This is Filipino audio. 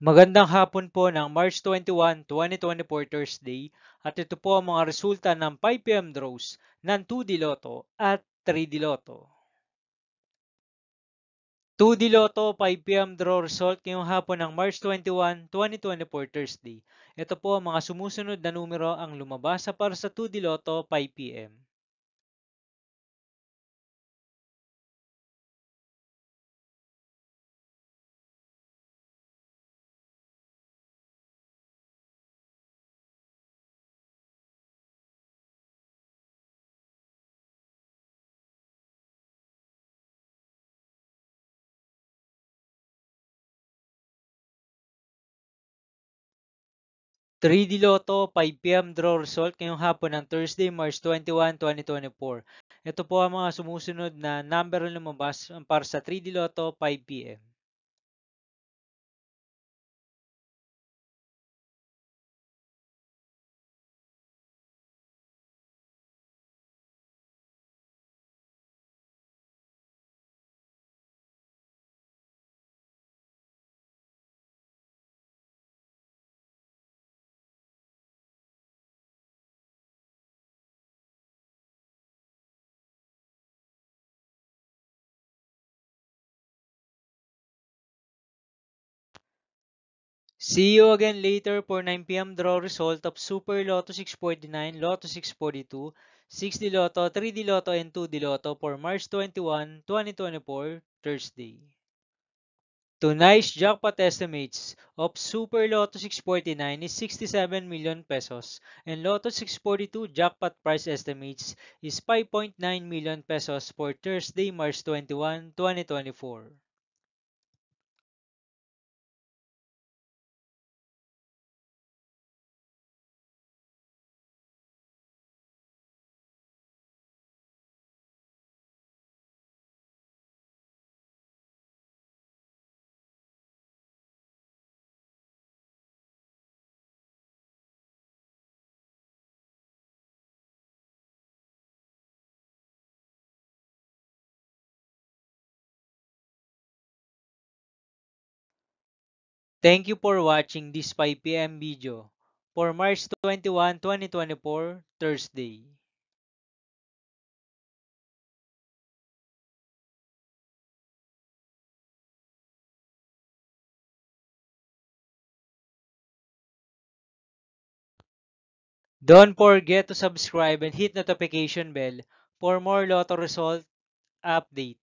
Magandang hapon po ng March 21, 2024 Thursday at ito po ang mga resulta ng 5 PM draws ng 2D Lotto at 3D Lotto. 2D Lotto 5 PM draw result ngayong hapon ng March 21, 2024 Thursday. Ito po ang mga sumusunod na numero ang lumabas para sa 2D Lotto 5 PM. 3D Lotto 5 PM draw result ngayong hapon ng Thursday, March 21, 2024. Ito po ang mga sumusunod na number na lumabas para sa 3D Lotto 5 PM. 'See you again later for 9 PM draw result of Super Lotto 649, Lotto 642, 6D Lotto, 3D Lotto, and 2D Lotto for March 21, 2024, Thursday. Tonight's jackpot estimates of Super Lotto 649 is 67 million pesos and Lotto 642 jackpot price estimates is 5.9 million pesos for Thursday, March 21, 2024. Thank you for watching this 5 PM video for March 21, 2024, Thursday. Don't forget to subscribe and hit notification bell for more Lotto result update.